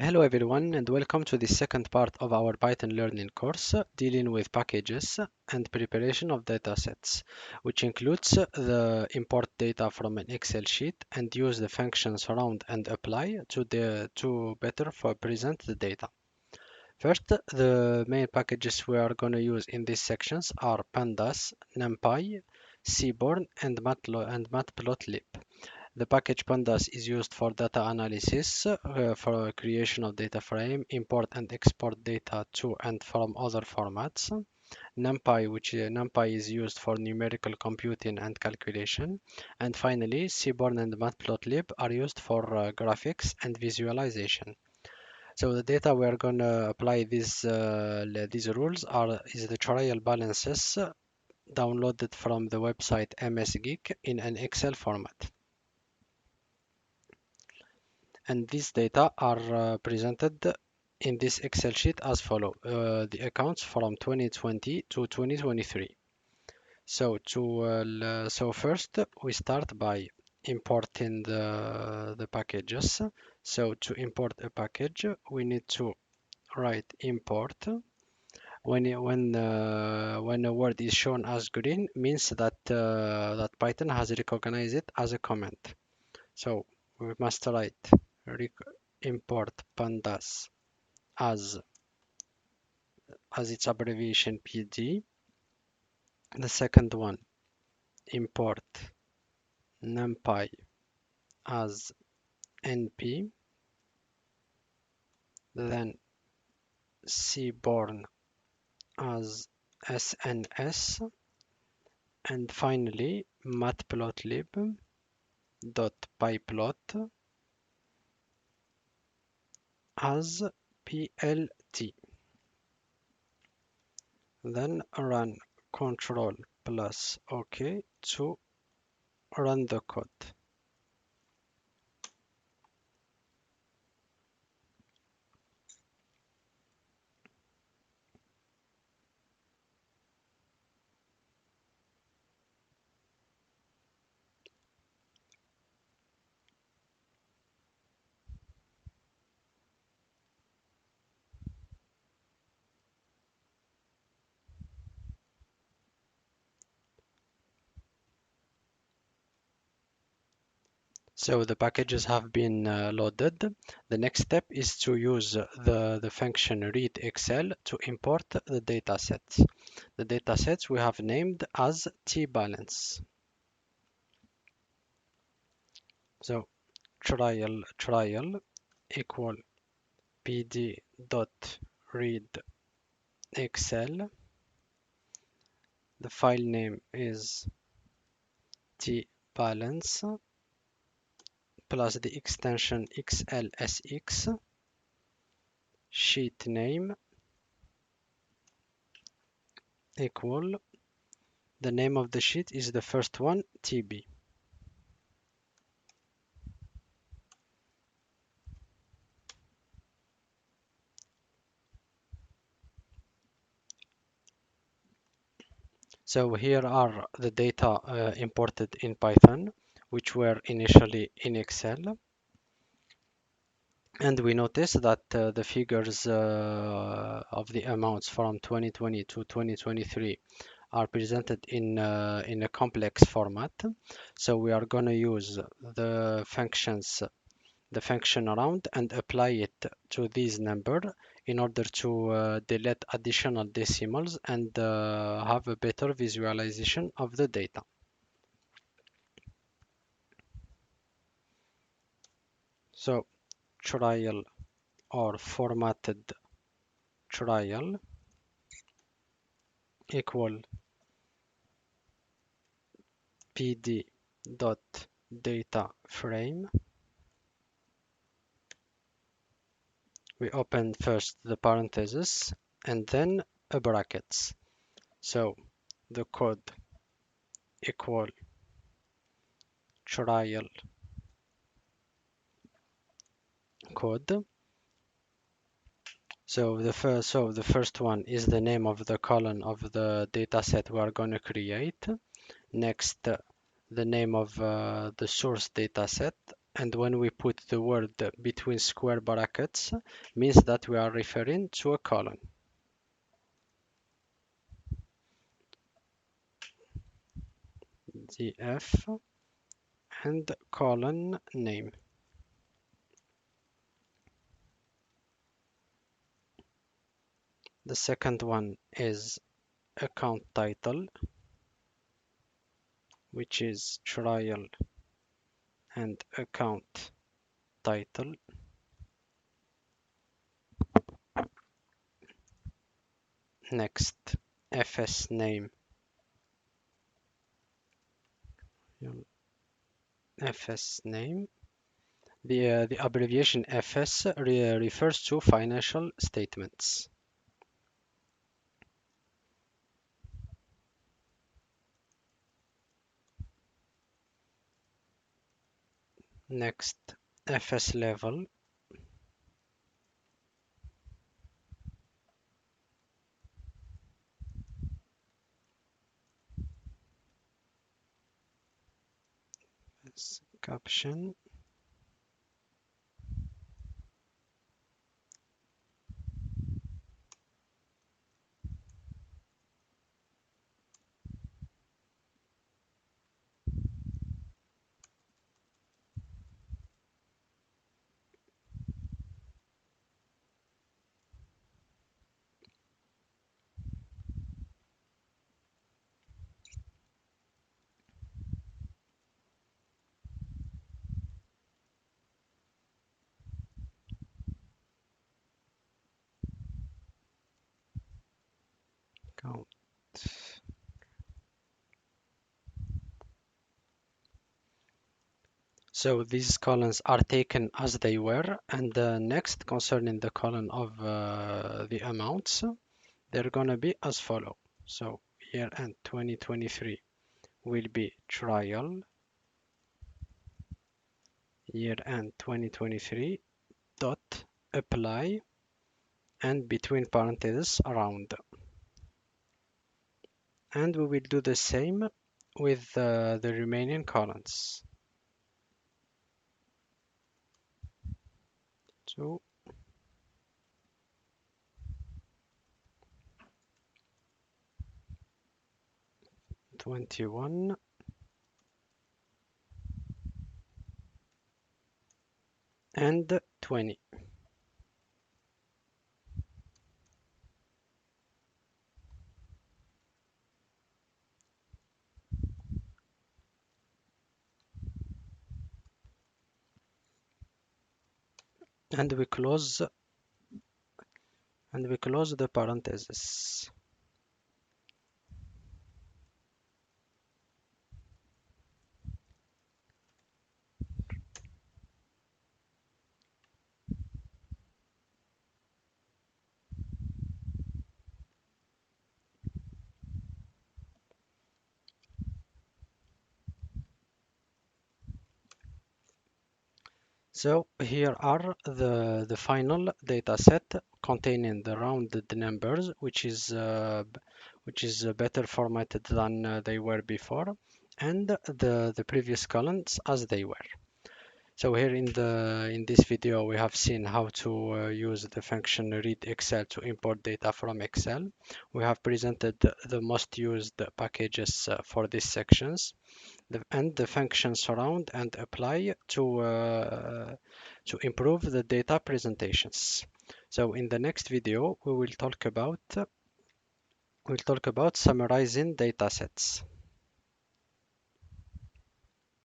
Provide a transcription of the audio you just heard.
Hello everyone and welcome to the second part of our Python learning course dealing with packages and preparation of datasets, which includes the import data from an Excel sheet and use the functions round and apply to better for present the data. First, the main packages we are going to use in these sections are pandas, numpy, seaborn, and matplotlib. The package pandas is used for data analysis, for creation of data frame, import and export data to and from other formats. NumPy is used for numerical computing and calculation. And finally, Seaborn and Matplotlib are used for graphics and visualization. So the data we are going to apply these rules is the trial balances downloaded from the website MSGeek in an Excel format. And these data are presented in this Excel sheet as follow. The accounts from 2020 to 2023. So first we start by importing the packages. So to import a package, we need to write import. When a word is shown as green, means that Python has recognized it as a comment. So we must write import pandas as its abbreviation pd. The second one, import numpy as np, then seaborn as sns, and finally matplotlib dot pyplot as plt. Then run Ctrl plus OK to run the code. So the packages have been loaded. The next step is to use the function read Excel to import the datasets. The datasets we have named as tbalance. So trial equal pd.read Excel. The file name is tbalance plus the extension xlsx, sheet name equal, the name of the sheet is the first one, TB. So here are the data imported in Python, which were initially in Excel. And we notice that the figures of the amounts from 2020 to 2023 are presented in a complex format. So we are going to use the function around and apply it to these numbers in order to delete additional decimals and have a better visualization of the data. So trial or formatted trial equal pd.DataFrame. We open first the parentheses and then a brackets. So the code equal trial code. So the first one is the name of the column of the dataset we are going to create. Next, the name of the source dataset, And when we put the word between square brackets, means that we are referring to a column. df and column name. The second one is account title, which is trial and account title. Next, fs name. fs name. The abbreviation FS refers to financial statements. Next, FS level. Caption. Count. So these columns are taken as they were, and next, concerning the column of the amounts, they're gonna be as follow. So year end 2023 will be trial, year end 2023 dot apply, and between parentheses round. And we will do the same with the remaining columns. So 21 and 20. And we close the parentheses. So here are the final data set containing the rounded numbers, which is better formatted than they were before, and the previous columns as they were. So here in this video we have seen how to use the function read Excel to import data from Excel. We have presented the most used packages for these sections, and the function surround and apply to improve the data presentations. So in the next video we will talk about summarizing data sets.